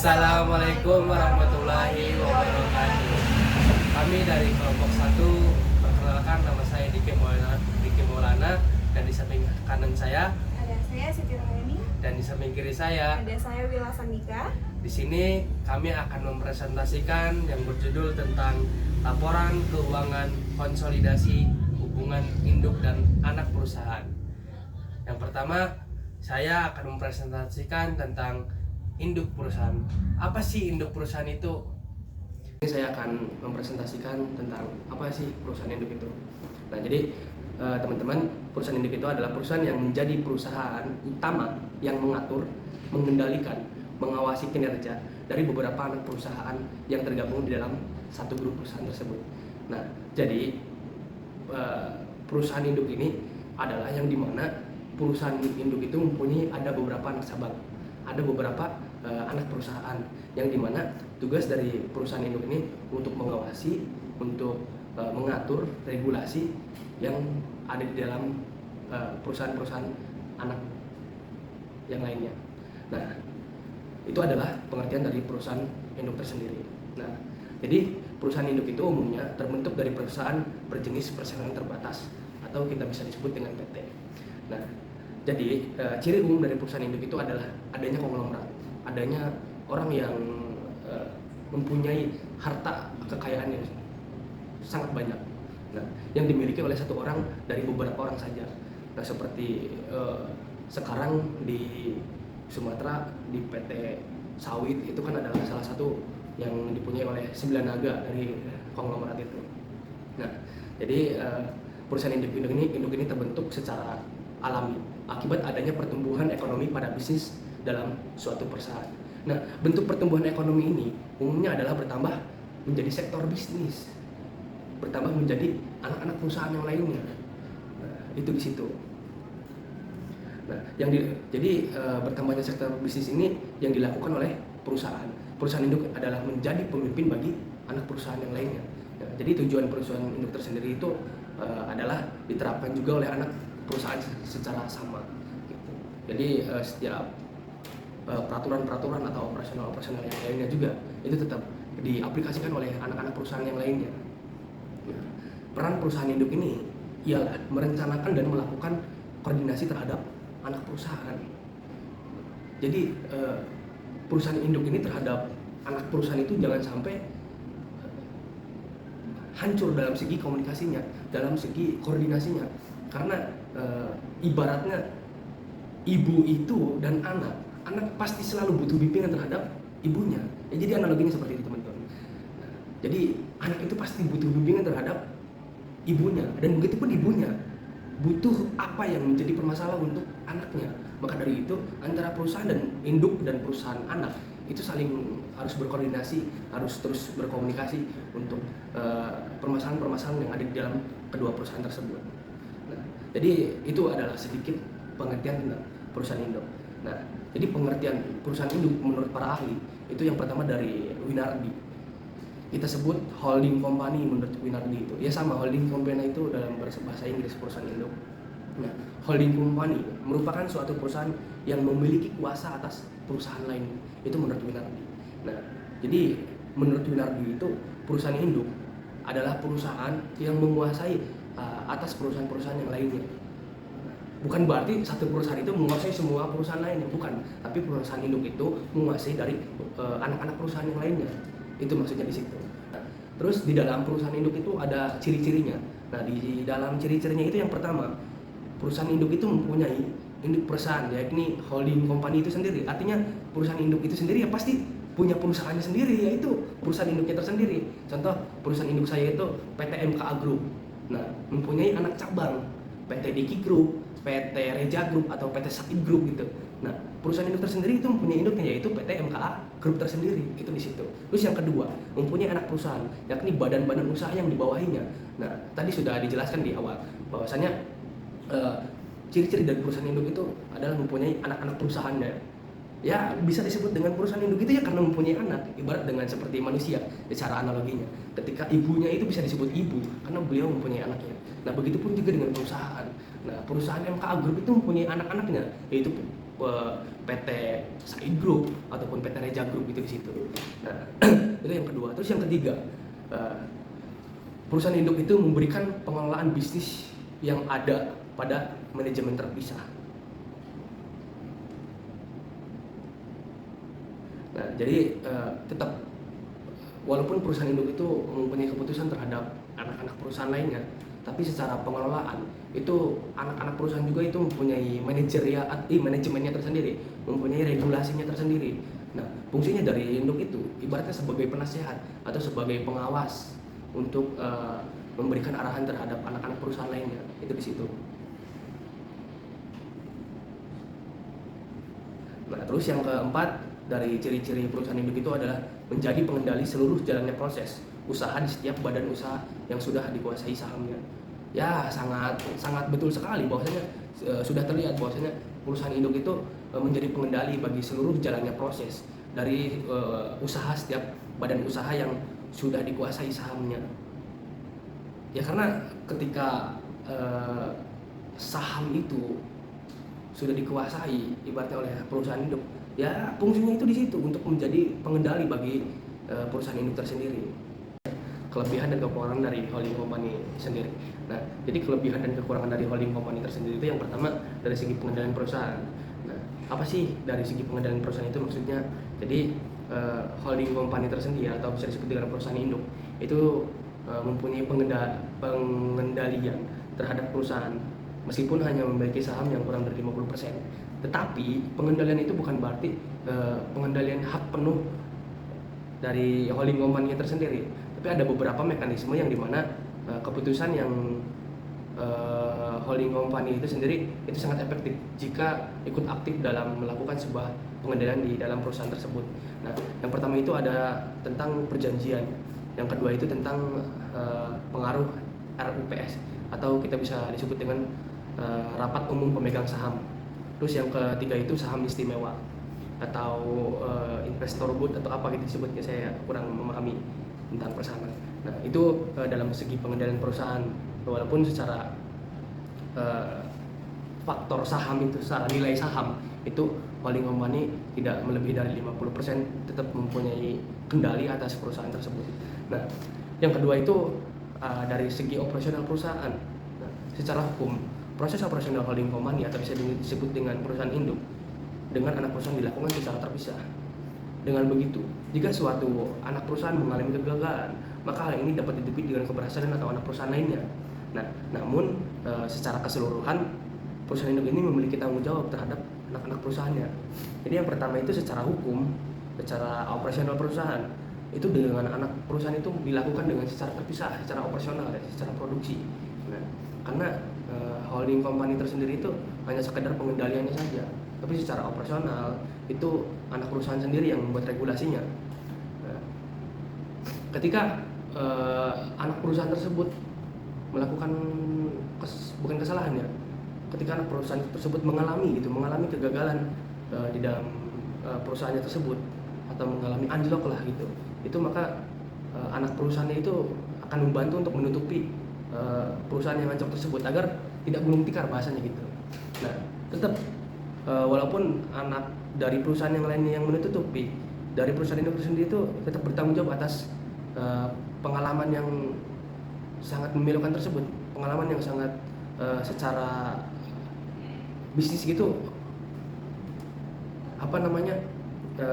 Assalamualaikum warahmatullahi wabarakatuh. Kami dari kelompok 1, perkenalkan nama saya Diki Maulana, dan di samping kanan saya Ada saya Siti Rahani, dan di samping kiri saya. ada saya Wila Sandika. Di sini kami akan mempresentasikan yang berjudul tentang laporan keuangan konsolidasi hubungan induk dan anak perusahaan. Yang pertama, saya akan mempresentasikan tentang induk perusahaan. Apa sih induk perusahaan itu? Ini saya akan mempresentasikan tentang apa sih perusahaan induk itu. Nah, jadi teman-teman, perusahaan induk itu adalah perusahaan yang menjadi perusahaan utama yang mengatur, mengendalikan, mengawasi kinerja dari beberapa anak perusahaan yang tergabung di dalam satu grup perusahaan tersebut. Nah, jadi perusahaan induk ini adalah yang dimana perusahaan induk itu mempunyai ada beberapa anak cabang, ada beberapa anak perusahaan yang dimana tugas dari perusahaan induk ini untuk mengawasi, untuk mengatur regulasi yang ada di dalam perusahaan-perusahaan anak yang lainnya. Nah, itu adalah pengertian dari perusahaan induk tersendiri. Nah, jadi perusahaan induk itu umumnya terbentuk dari perusahaan berjenis perseroan terbatas atau kita bisa disebut dengan PT. Nah, jadi ciri umum dari perusahaan induk itu adalah adanya konglomerat, adanya orang yang mempunyai harta kekayaan yang sangat banyak, nah, yang dimiliki oleh satu orang dari beberapa orang saja. Nah, seperti sekarang di Sumatera di PT Sawit itu kan adalah salah satu yang dipunyai oleh 9 naga dari konglomerat itu. Nah, jadi perusahaan induk ini terbentuk secara alami akibat adanya pertumbuhan ekonomi pada bisnis dalam suatu perusahaan. Nah, bentuk pertumbuhan ekonomi ini umumnya adalah bertambah menjadi sektor bisnis, bertambah menjadi anak-anak perusahaan yang lainnya. Nah, itu di situ. Nah, jadi bertambahnya sektor bisnis ini yang dilakukan oleh perusahaan. Perusahaan induk adalah menjadi pemimpin bagi anak perusahaan yang lainnya. Nah, jadi tujuan perusahaan induk tersendiri itu adalah diterapkan juga oleh anak perusahaan secara sama. Gitu. Jadi setiap peraturan-peraturan atau operasional yang lainnya juga itu tetap diaplikasikan oleh anak-anak perusahaan yang lainnya. Nah, peran perusahaan induk ini ialah merencanakan dan melakukan koordinasi terhadap anak perusahaan. Jadi perusahaan induk ini terhadap anak perusahaan itu jangan sampai hancur dalam segi komunikasinya, dalam segi koordinasinya, karena ibaratnya ibu itu dan anak pasti selalu butuh bimbingan terhadap ibunya. Ya, jadi analoginya seperti itu, teman-teman. Nah, jadi anak itu pasti butuh bimbingan terhadap ibunya, dan begitu pun ibunya butuh apa yang menjadi permasalahan untuk anaknya. Maka dari itu antara perusahaan dan induk dan perusahaan anak itu saling harus berkoordinasi, harus terus berkomunikasi untuk permasalahan-permasalahan yang ada di dalam kedua perusahaan tersebut. Nah, jadi itu adalah sedikit pengertian tentang perusahaan induk. Nah, jadi pengertian perusahaan induk menurut para ahli itu yang pertama dari Winardi. Kita sebut holding company menurut Winardi itu. Ya sama, holding company itu dalam bahasa Inggris perusahaan induk. Nah, holding company merupakan suatu perusahaan yang memiliki kuasa atas perusahaan lain. Itu menurut Winardi. Nah, jadi menurut Winardi itu perusahaan induk adalah perusahaan yang menguasai atas perusahaan-perusahaan yang lainnya. Bukan berarti satu perusahaan itu menguasai semua perusahaan lainnya, bukan. Tapi perusahaan induk itu menguasai dari anak-anak perusahaan yang lainnya. Itu maksudnya di situ. Nah, terus di dalam perusahaan induk itu ada ciri-cirinya. Nah, di dalam ciri-cirinya itu yang pertama, perusahaan induk itu mempunyai induk perusahaan, yakni holding company itu sendiri. Artinya perusahaan induk itu sendiri ya pasti punya perusahaannya sendiri, yaitu perusahaan induknya tersendiri. Contoh perusahaan induk saya itu PT MKA Group. Nah, mempunyai anak cabang PT Diki Group, PT Reja Group atau PT Sakit Group gitu. Nah, perusahaan induk tersendiri itu mempunyai induknya, yaitu PT MKA Group tersendiri, itu di situ. Terus yang kedua, mempunyai anak perusahaan, yakni badan-badan usaha yang dibawahinya. Nah, tadi sudah dijelaskan di awal bahwasanya ciri-ciri dari perusahaan induk itu adalah mempunyai anak-anak perusahaannya. Ya, bisa disebut dengan perusahaan induk itu ya karena mempunyai anak, ibarat dengan seperti manusia secara analoginya. Ketika ibunya itu bisa disebut ibu karena beliau mempunyai anaknya. Nah, begitupun juga dengan perusahaan. Nah, perusahaan MKA Group itu mempunyai anak-anaknya, yaitu PT Said Group ataupun PT Reja Group itu di situ. Nah, itu yang kedua. Terus yang ketiga, perusahaan induk itu memberikan pengelolaan bisnis yang ada pada manajemen terpisah. Nah, jadi tetap walaupun perusahaan induk itu mempunyai keputusan terhadap anak-anak perusahaan lainnya, tapi secara pengelolaan itu anak-anak perusahaan juga itu mempunyai manajemennya tersendiri, mempunyai regulasinya tersendiri. Nah, fungsinya dari induk itu ibaratnya sebagai penasehat atau sebagai pengawas untuk memberikan arahan terhadap anak-anak perusahaan lainnya, itu di situ. Nah, terus yang keempat dari ciri-ciri perusahaan induk itu adalah menjadi pengendali seluruh jalannya proses usaha di setiap badan usaha yang sudah dikuasai sahamnya. Ya, sangat betul sekali bahwasanya sudah terlihat bahwasanya perusahaan induk itu menjadi pengendali bagi seluruh jalannya proses dari usaha setiap badan usaha yang sudah dikuasai sahamnya. Ya, karena ketika saham itu sudah dikuasai ibaratnya oleh perusahaan induk, ya fungsinya itu di situ untuk menjadi pengendali bagi perusahaan induk tersendiri. Kelebihan dan kekurangan dari holding company sendiri. Nah, jadi kelebihan dan kekurangan dari holding company tersendiri itu yang pertama dari segi pengendalian perusahaan. Nah, apa sih dari segi pengendalian perusahaan itu maksudnya? Jadi holding company tersendiri atau bisa disebut dengan perusahaan induk itu mempunyai pengendalian terhadap perusahaan meskipun hanya memiliki saham yang kurang dari 50%. Tetapi pengendalian itu bukan berarti pengendalian hak penuh dari holding company tersendiri. Tapi ada beberapa mekanisme yang dimana keputusan yang holding company itu sendiri itu sangat efektif jika ikut aktif dalam melakukan sebuah pengendalian di dalam perusahaan tersebut. Nah, yang pertama itu ada tentang perjanjian, yang kedua itu tentang pengaruh RUPS atau kita bisa disebut dengan rapat umum pemegang saham. Terus yang ketiga itu saham istimewa atau investor good atau apa gitu disebutnya, saya kurang memahami tentang persana. Nah, itu dalam segi pengendalian perusahaan, walaupun secara faktor saham itu, secara nilai saham itu holding company tidak melebihi dari 50% tetap mempunyai kendali atas perusahaan tersebut. Nah, yang kedua itu dari segi operasional perusahaan. Nah, secara hukum proses operasional holding company atau bisa disebut dengan perusahaan induk dengan anak perusahaan dilakukan secara terpisah. Dengan begitu, jika suatu anak perusahaan mengalami kegagalan, maka hal ini dapat ditutupi dengan keberhasilan atau anak perusahaan lainnya. Nah, namun secara keseluruhan perusahaan induk ini memiliki tanggung jawab terhadap anak-anak perusahaannya. Jadi yang pertama itu secara hukum, secara operasional perusahaan itu dengan anak perusahaan itu dilakukan dengan secara terpisah, secara operasional dan secara produksi. Nah, karena holding company tersendiri itu hanya sekedar pengendaliannya saja, tapi secara operasional itu anak perusahaan sendiri yang membuat regulasinya. Nah, ketika anak perusahaan tersebut melakukan bukan kesalahan ya, ketika anak perusahaan tersebut mengalami kegagalan di dalam perusahaannya tersebut atau mengalami anjlok lah gitu, itu maka anak perusahaannya itu akan membantu untuk menutupi perusahaan yang anjlok tersebut agar tidak gulung tikar bahasanya gitu. Nah, tetap walaupun anak dari perusahaan yang lainnya yang menutupi, dari perusahaan induk sendiri itu tetap bertanggung jawab atas pengalaman yang sangat memilukan tersebut, pengalaman yang sangat secara bisnis gitu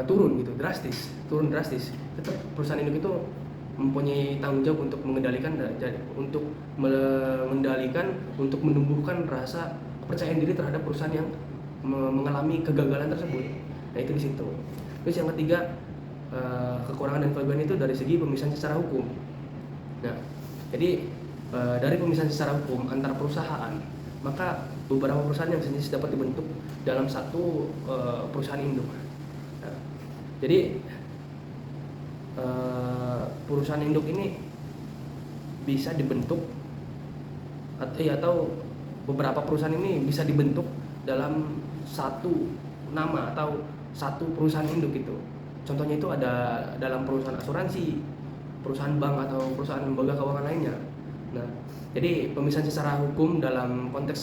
turun drastis. Tetap perusahaan induk itu mempunyai tanggung jawab untuk mengendalikan untuk menumbuhkan rasa kepercayaan diri terhadap perusahaan yang mengalami kegagalan tersebut. Nah, itu di situ. Terus yang ketiga, kekurangan dan kelebihan itu dari segi pemisahan secara hukum. Nah, jadi dari pemisahan secara hukum antar perusahaan, maka beberapa perusahaan yang sejenis dapat dibentuk dalam satu perusahaan induk. Nah, jadi perusahaan induk ini bisa dibentuk atau beberapa perusahaan ini bisa dibentuk dalam satu nama atau satu perusahaan induk itu. Contohnya itu ada dalam perusahaan asuransi, perusahaan bank atau perusahaan lembaga keuangan lainnya. Nah, jadi pemisahan secara hukum dalam konteks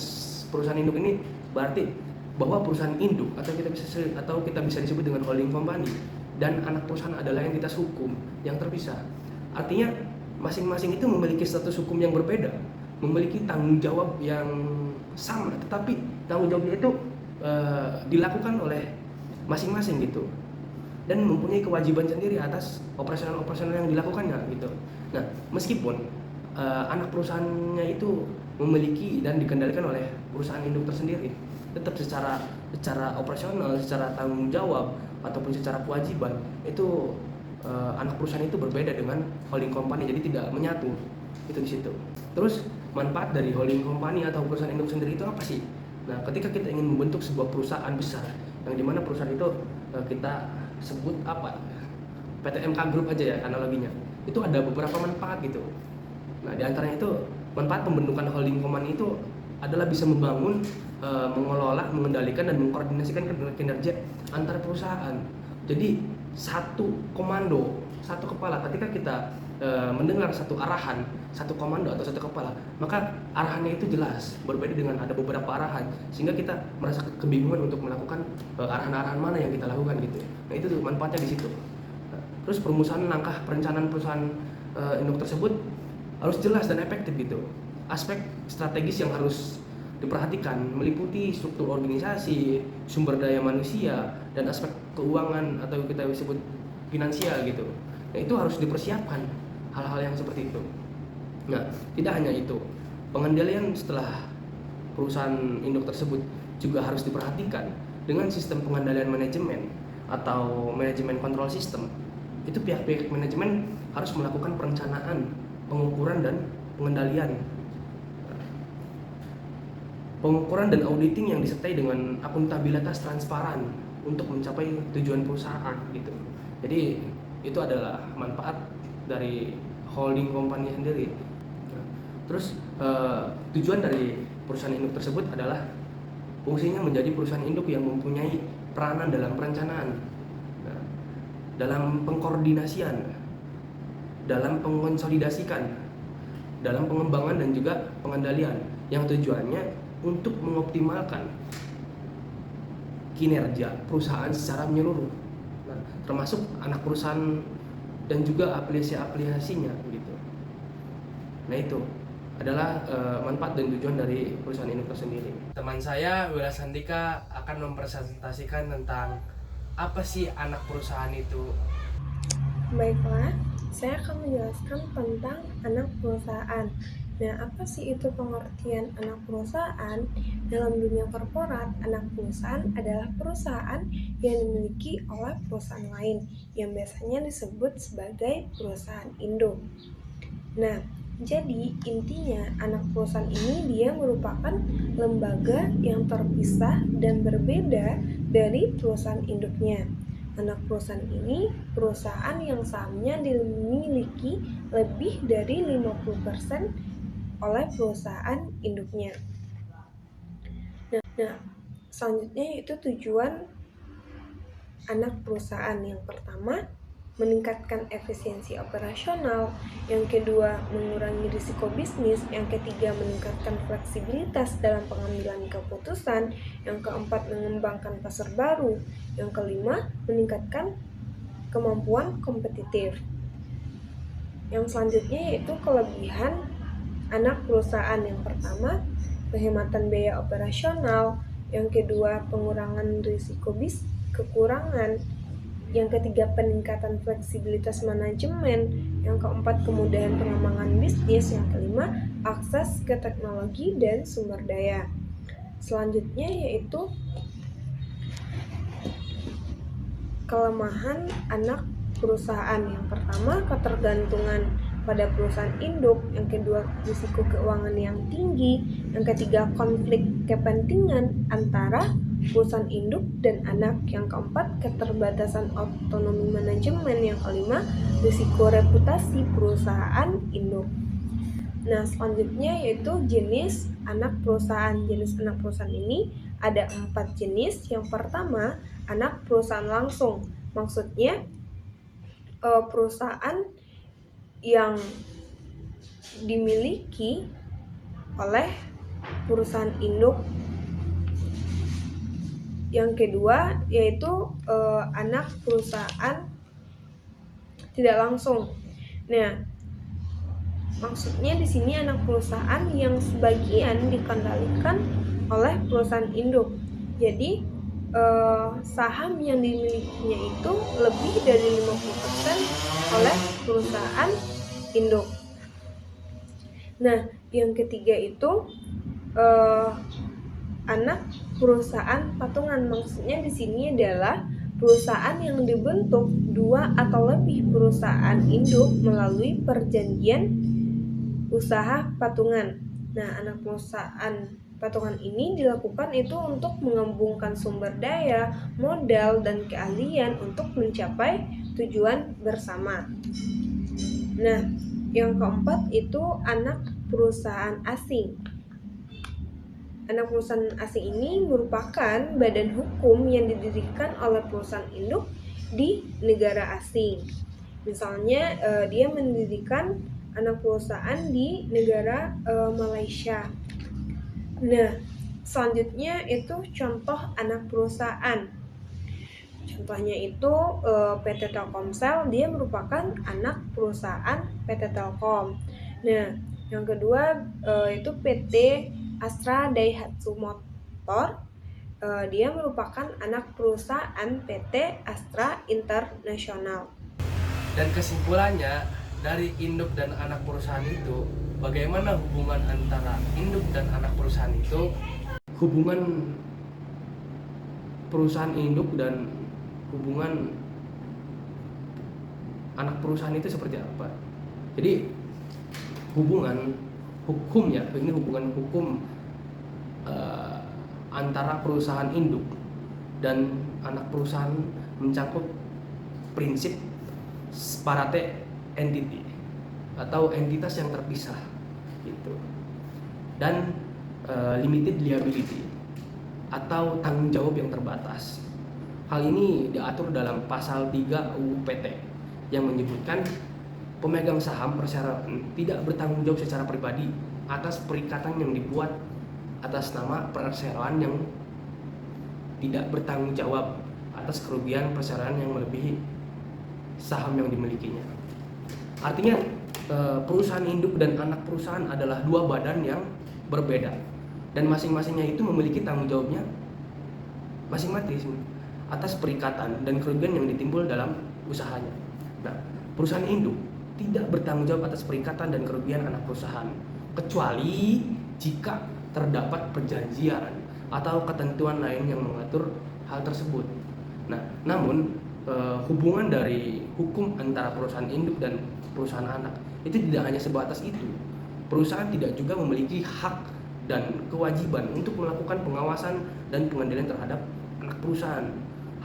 perusahaan induk ini berarti bahwa perusahaan induk atau kita bisa disebut dengan holding company dan anak perusahaan adalah entitas hukum yang terpisah. Artinya masing-masing itu memiliki status hukum yang berbeda, memiliki tanggung jawab yang sama, tetapi tanggung jawabnya itu dilakukan oleh masing-masing gitu, dan mempunyai kewajiban sendiri atas operasional yang dilakukannya gitu. Nah, meskipun anak perusahaannya itu memiliki dan dikendalikan oleh perusahaan induk tersendiri, tetap secara operasional, secara tanggung jawab ataupun secara kewajiban itu anak perusahaan itu berbeda dengan holding company, jadi tidak menyatu itu di situ. Terus manfaat dari holding company atau perusahaan induk sendiri itu apa sih? Nah, ketika kita ingin membentuk sebuah perusahaan besar yang dimana perusahaan itu kita sebut apa, PTMK Group aja ya analoginya, itu ada beberapa manfaat gitu. Nah, di antaranya itu manfaat pembentukan holding company itu adalah bisa membangun, mengelola, mengendalikan dan mengkoordinasikan kinerja antar perusahaan. Jadi satu komando, satu kepala. Ketika kita mendengar satu arahan, satu komando atau satu kepala, maka arahannya itu jelas, berbeda dengan ada beberapa arahan, sehingga kita merasa kebingungan untuk melakukan arahan-arahan mana yang kita lakukan gitu. Nah, itu tuh manfaatnya di situ. Terus perumusan langkah perencanaan perusahaan induk tersebut harus jelas dan efektif gitu. Aspek strategis yang harus diperhatikan meliputi struktur organisasi, sumber daya manusia, dan aspek keuangan atau kita sebut finansial gitu. Nah, itu harus dipersiapkan hal-hal yang seperti itu. Nah, tidak hanya itu, pengendalian setelah perusahaan induk tersebut juga harus diperhatikan dengan sistem pengendalian manajemen atau manajemen kontrol sistem. Itu pihak-pihak manajemen harus melakukan perencanaan, pengukuran dan pengendalian. Pengukuran dan auditing yang disertai dengan akuntabilitas transparan untuk mencapai tujuan perusahaan gitu. Jadi itu adalah manfaat dari holding company sendiri. Terus tujuan dari perusahaan induk tersebut adalah fungsinya menjadi perusahaan induk yang mempunyai peranan dalam perencanaan, dalam pengkoordinasian, dalam mengkonsolidasikan, dalam pengembangan dan juga pengendalian, yang tujuannya untuk mengoptimalkan kinerja perusahaan secara menyeluruh, termasuk anak perusahaan dan juga aplikasi-aplikasinya gitu. Nah, itu adalah manfaat dan tujuan dari perusahaan induk tersendiri. Teman saya Wilas Handika akan mempresentasikan tentang apa sih anak perusahaan itu. Baiklah, saya akan menjelaskan tentang anak perusahaan. Nah, apa sih itu pengertian anak perusahaan? Dalam dunia korporat, anak perusahaan adalah perusahaan yang dimiliki oleh perusahaan lain yang biasanya disebut sebagai perusahaan induk. Nah, jadi intinya anak perusahaan ini dia merupakan lembaga yang terpisah dan berbeda dari perusahaan induknya. Anak perusahaan ini perusahaan yang sahamnya dimiliki lebih dari 50% oleh perusahaan induknya. Nah, selanjutnya yaitu tujuan anak perusahaan. Yang pertama, meningkatkan efisiensi operasional. Yang kedua, mengurangi risiko bisnis. Yang ketiga, meningkatkan fleksibilitas dalam pengambilan keputusan. Yang keempat, mengembangkan pasar baru. Yang kelima, meningkatkan kemampuan kompetitif. Yang selanjutnya yaitu kelebihan anak perusahaan. Yang pertama, penghematan biaya operasional. Yang kedua, pengurangan risiko kekurangan. Yang ketiga, peningkatan fleksibilitas manajemen. Yang keempat, kemudahan pengembangan bisnis. Yang kelima, akses ke teknologi dan sumber daya. Selanjutnya yaitu kelemahan anak perusahaan. Yang pertama, ketergantungan pada perusahaan induk. Yang kedua, risiko keuangan yang tinggi. Yang ketiga, konflik kepentingan antara perusahaan induk dan anak. Yang keempat, keterbatasan otonomi manajemen. Yang kelima, risiko reputasi perusahaan induk. Nah, selanjutnya yaitu jenis anak perusahaan. Jenis anak perusahaan ini ada 4 jenis. Yang pertama, anak perusahaan langsung. Maksudnya perusahaan yang dimiliki oleh perusahaan induk Yang kedua yaitu anak perusahaan tidak langsung. Nah, maksudnya di sini anak perusahaan yang sebagian dikendalikan oleh perusahaan induk. Jadi saham yang dimilikinya itu lebih dari 50% oleh perusahaan induk. Nah, yang ketiga itu anak perusahaan patungan. Maksudnya di sini adalah perusahaan yang dibentuk 2 atau lebih perusahaan induk melalui perjanjian usaha patungan. Nah, anak perusahaan patungan ini dilakukan itu untuk mengembangkan sumber daya, modal, dan keahlian untuk mencapai tujuan bersama. Nah, yang keempat itu anak perusahaan asing. Anak perusahaan asing ini merupakan badan hukum yang didirikan oleh perusahaan induk di negara asing. Misalnya dia mendirikan anak perusahaan di negara Malaysia. Nah, selanjutnya itu contoh anak perusahaan. Contohnya itu PT Telkomsel, dia merupakan anak perusahaan PT Telkom. Nah, yang kedua itu PT Astra Daihatsu Motor, dia merupakan anak perusahaan PT Astra International. Dan kesimpulannya, dari induk dan anak perusahaan itu, bagaimana hubungan antara induk dan anak perusahaan itu? Hubungan perusahaan induk dan hubungan anak perusahaan itu seperti apa? Jadi hubungan hukumnya, ini hubungan hukum antara perusahaan induk dan anak perusahaan mencakup prinsip separate entity atau entitas yang terpisah gitu, dan limited liability atau tanggung jawab yang terbatas. Hal ini diatur dalam pasal 3 UU PT yang menyebutkan pemegang saham perseroan tidak bertanggung jawab secara pribadi atas perikatan yang dibuat atas nama perseroan yang tidak bertanggung jawab atas kerugian perseroan yang melebihi saham yang dimilikinya. Artinya perusahaan induk dan anak perusahaan adalah dua badan yang berbeda dan masing-masingnya itu memiliki tanggung jawabnya masing-masing atas perikatan dan kerugian yang ditimbul dalam usahanya. Nah, perusahaan induk tidak bertanggung jawab atas perikatan dan kerugian anak perusahaan kecuali jika terdapat perjanjian atau ketentuan lain yang mengatur hal tersebut. Nah, namun hubungan dari hukum antara perusahaan induk dan perusahaan anak itu tidak hanya sebatas itu. Perusahaan tidak juga memiliki hak dan kewajiban untuk melakukan pengawasan dan pengendalian terhadap anak perusahaan.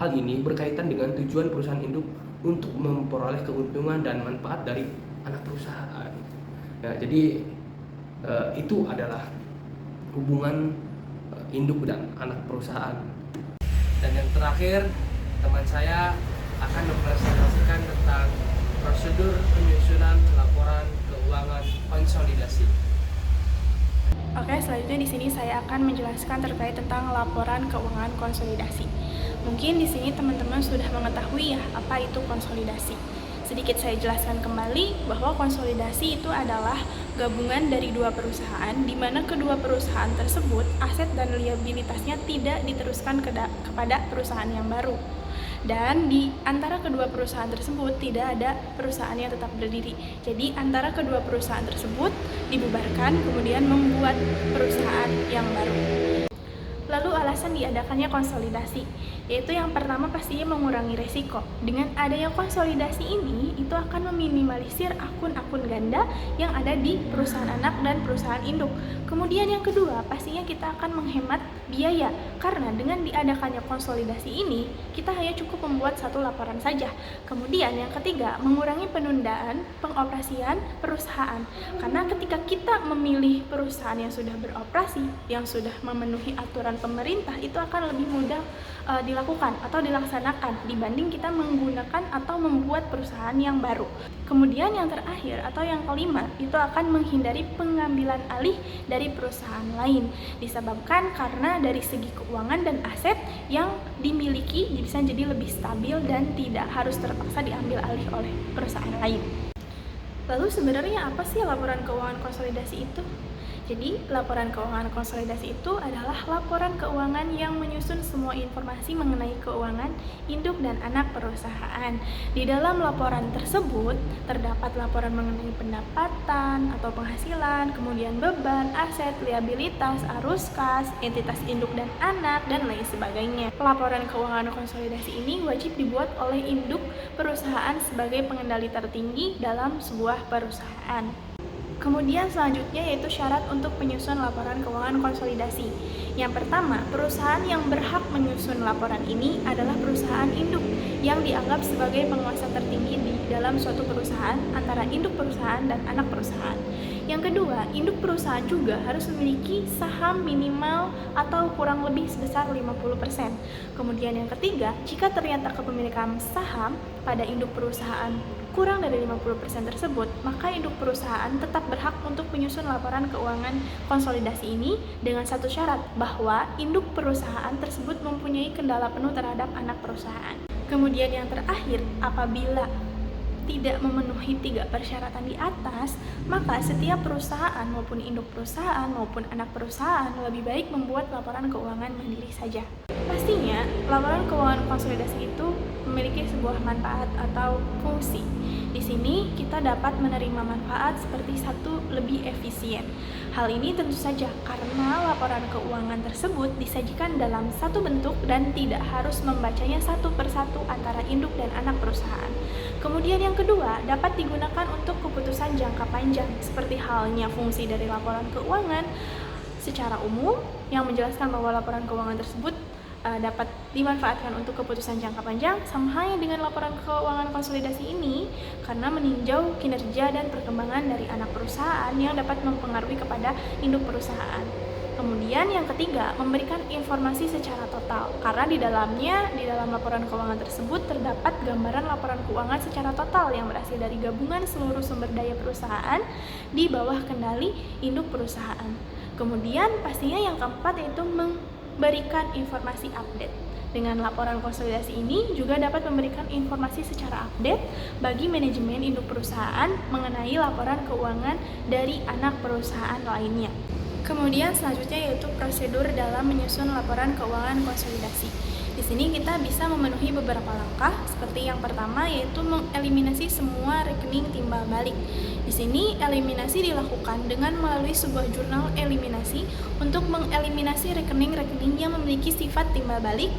Hal ini berkaitan dengan tujuan perusahaan induk untuk memperoleh keuntungan dan manfaat dari anak perusahaan. Nah, jadi itu adalah hubungan induk dan anak perusahaan. Dan yang terakhir, teman saya akan mempresentasikan tentang prosedur penyusunan laporan keuangan konsolidasi. Oke, selanjutnya di sini saya akan menjelaskan terkait tentang laporan keuangan konsolidasi. Mungkin di sini teman-teman sudah mengetahui ya apa itu konsolidasi. Sedikit saya jelaskan kembali bahwa konsolidasi itu adalah gabungan dari dua perusahaan di mana kedua perusahaan tersebut aset dan liabilitasnya tidak diteruskan kepada perusahaan yang baru. Dan di antara kedua perusahaan tersebut tidak ada perusahaan yang tetap berdiri. Jadi antara kedua perusahaan tersebut dibubarkan kemudian membuat perusahaan yang baru. Lalu alasan diadakannya konsolidasi, yaitu yang pertama pastinya mengurangi resiko. Dengan adanya konsolidasi ini, itu akan meminimalisir akun-akun ganda yang ada di perusahaan anak dan perusahaan induk. Kemudian yang kedua, pastinya kita akan menghemat biaya, karena dengan diadakannya konsolidasi ini, kita hanya cukup membuat satu laporan saja. Kemudian yang ketiga, mengurangi penundaan pengoperasian perusahaan. Karena ketika kita memilih perusahaan yang sudah beroperasi, yang sudah memenuhi aturan pemerintah, itu akan lebih mudah dilakukan atau dilaksanakan dibanding kita menggunakan atau membuat perusahaan yang baru. Kemudian yang terakhir atau yang kelima itu akan menghindari pengambilan alih dari perusahaan lain disebabkan karena dari segi keuangan dan aset yang dimiliki bisa jadi lebih stabil dan tidak harus terpaksa diambil alih oleh perusahaan lain. Lalu sebenarnya apa sih laporan keuangan konsolidasi itu? Jadi, laporan keuangan konsolidasi itu adalah laporan keuangan yang menyusun semua informasi mengenai keuangan induk dan anak perusahaan. Di dalam laporan tersebut, terdapat laporan mengenai pendapatan atau penghasilan, kemudian beban, aset, liabilitas, arus kas, entitas induk dan anak, dan lain sebagainya. Laporan keuangan konsolidasi ini wajib dibuat oleh induk perusahaan sebagai pengendali tertinggi dalam sebuah perusahaan. Kemudian selanjutnya yaitu syarat untuk penyusun laporan keuangan konsolidasi. Yang pertama, perusahaan yang berhak menyusun laporan ini adalah perusahaan induk yang dianggap sebagai penguasa tertinggi di dalam suatu perusahaan antara induk perusahaan dan anak perusahaan. Yang kedua, induk perusahaan juga harus memiliki saham minimal atau kurang lebih sebesar 50%. Kemudian yang ketiga, jika ternyata kepemilikan saham pada induk perusahaan kurang dari 50% tersebut, maka induk perusahaan tetap berhak untuk menyusun laporan keuangan konsolidasi ini dengan satu syarat, bahwa induk perusahaan tersebut mempunyai kendala penuh terhadap anak perusahaan. Kemudian yang terakhir, apabila tidak memenuhi 3 persyaratan di atas, maka setiap perusahaan maupun induk perusahaan maupun anak perusahaan lebih baik membuat laporan keuangan mandiri saja. Pastinya, laporan keuangan konsolidasi itu memiliki sebuah manfaat atau fungsi. Di sini kita dapat menerima manfaat seperti 1, lebih efisien. Hal ini tentu saja karena laporan keuangan tersebut disajikan dalam satu bentuk dan tidak harus membacanya satu persatu antara induk dan anak perusahaan. Kemudian yang kedua, dapat digunakan untuk keputusan jangka panjang, seperti halnya fungsi dari laporan keuangan secara umum yang menjelaskan bahwa laporan keuangan tersebut dapat dimanfaatkan untuk keputusan jangka panjang, sama halnya dengan laporan keuangan konsolidasi ini karena meninjau kinerja dan perkembangan dari anak perusahaan yang dapat mempengaruhi kepada induk perusahaan. Kemudian yang ketiga, memberikan informasi secara total karena di dalam laporan keuangan tersebut terdapat gambaran laporan keuangan secara total yang berasal dari gabungan seluruh sumber daya perusahaan di bawah kendali induk perusahaan. Kemudian pastinya yang keempat yaitu memberikan informasi update. Dengan laporan konsolidasi ini juga dapat memberikan informasi secara update bagi manajemen induk perusahaan mengenai laporan keuangan dari anak perusahaan lainnya. Kemudian selanjutnya yaitu prosedur dalam menyusun laporan keuangan konsolidasi. Di sini kita bisa memenuhi beberapa langkah, seperti yang pertama yaitu mengeliminasi semua rekening timbal balik. Di sini eliminasi dilakukan dengan melalui sebuah jurnal eliminasi untuk mengeliminasi rekening-rekening yang memiliki sifat timbal balik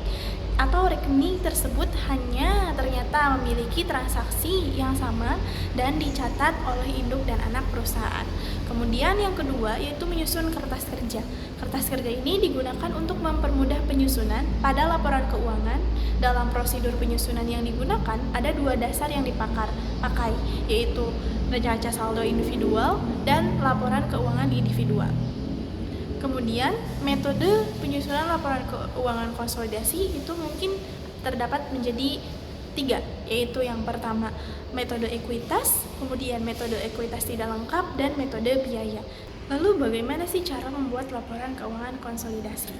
atau rekening tersebut hanya ternyata memiliki transaksi yang sama dan dicatat oleh induk dan anak perusahaan. Kemudian yang kedua yaitu menyusun kertas kerja. Kertas kerja ini digunakan untuk mempermudah penyusunan pada laporan keuangan. Dalam prosedur penyusunan yang digunakan ada 2 dasar yang dipakai, yaitu neraca saldo individual dan laporan keuangan individual. Kemudian metode penyusunan laporan keuangan konsolidasi itu mungkin terdapat menjadi 3, yaitu yang pertama metode ekuitas, kemudian metode ekuitas tidak lengkap, dan metode biaya. Lalu bagaimana sih cara membuat laporan keuangan konsolidasi?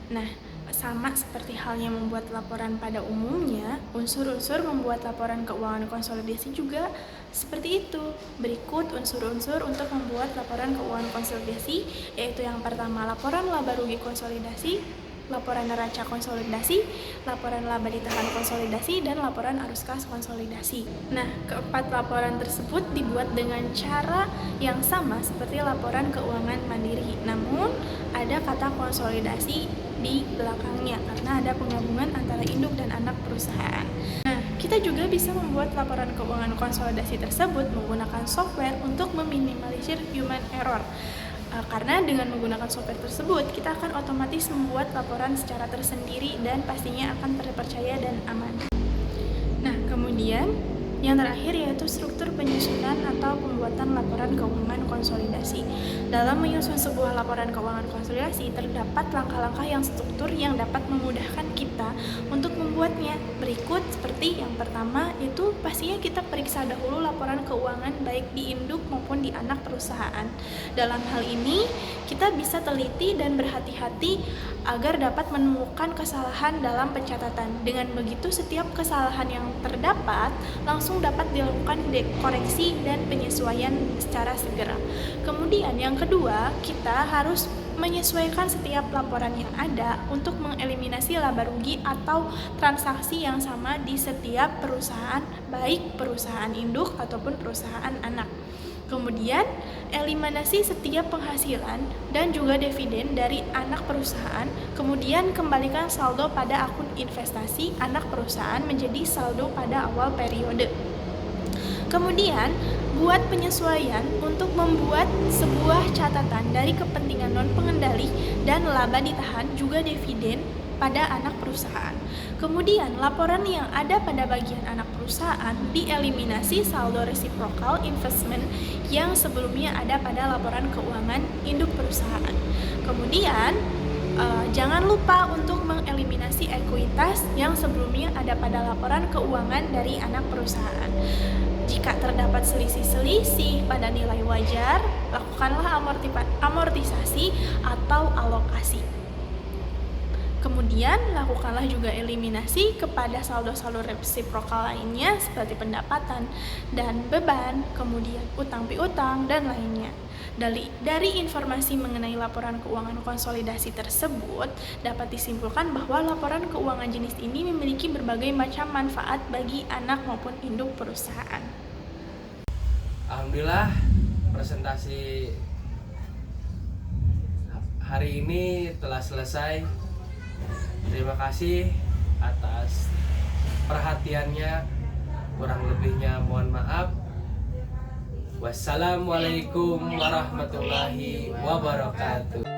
Nah, sama seperti halnya membuat laporan pada umumnya, unsur-unsur membuat laporan keuangan konsolidasi juga seperti itu. Berikut unsur-unsur untuk membuat laporan keuangan konsolidasi, yaitu yang pertama laporan laba rugi konsolidasi, laporan neraca konsolidasi, laporan laba ditahan konsolidasi, dan laporan arus kas konsolidasi. Nah, keempat laporan tersebut dibuat dengan cara yang sama seperti laporan keuangan mandiri, namun ada kata konsolidasi di belakangnya karena ada penggabungan antara induk dan anak perusahaan. Nah, kita juga bisa membuat laporan keuangan konsolidasi tersebut menggunakan software untuk meminimalisir human error. Karena dengan menggunakan software tersebut, kita akan otomatis membuat laporan secara tersendiri dan pastinya akan terpercaya dan aman. Nah, kemudian Yang terakhir yaitu struktur penyusunan atau pembuatan laporan keuangan konsolidasi. Dalam menyusun sebuah laporan keuangan konsolidasi, terdapat langkah-langkah yang struktur yang dapat memudahkan kita untuk membuatnya. Berikut seperti yang pertama, itu pastinya kita periksa dahulu laporan keuangan baik di induk maupun di anak perusahaan. Dalam hal ini, kita bisa teliti dan berhati-hati agar dapat menemukan kesalahan dalam pencatatan. Dengan begitu, setiap kesalahan yang terdapat langsung dapat dilakukan koreksi dan penyesuaian secara segera. Kemudian yang kedua, kita harus menyesuaikan setiap laporan yang ada untuk mengeliminasi laba rugi atau transaksi yang sama di setiap perusahaan, baik perusahaan induk ataupun perusahaan anak. Kemudian, eliminasi setiap penghasilan dan juga dividen dari anak perusahaan. Kemudian, kembalikan saldo pada akun investasi anak perusahaan menjadi saldo pada awal periode. Kemudian, buat penyesuaian untuk membuat sebuah catatan dari kepentingan non-pengendali dan laba ditahan juga dividen pada anak perusahaan. Kemudian, laporan yang ada pada bagian anak perusahaan dieliminasi saldo reciprocal investment yang sebelumnya ada pada laporan keuangan induk perusahaan. Kemudian, jangan lupa untuk mengeliminasi ekuitas yang sebelumnya ada pada laporan keuangan dari anak perusahaan. Jika terdapat selisih-selisih pada nilai wajar, lakukanlah amortisasi atau alokasi. Kemudian, lakukanlah juga eliminasi kepada saldo-saldo resiprokal lainnya seperti pendapatan dan beban, kemudian utang piutang, dan lainnya. Dari informasi mengenai laporan keuangan konsolidasi tersebut, dapat disimpulkan bahwa laporan keuangan jenis ini memiliki berbagai macam manfaat bagi anak maupun induk perusahaan. Alhamdulillah, presentasi hari ini telah selesai. Terima kasih atas perhatiannya. Kurang lebihnya mohon maaf. Wassalamualaikum warahmatullahi wabarakatuh.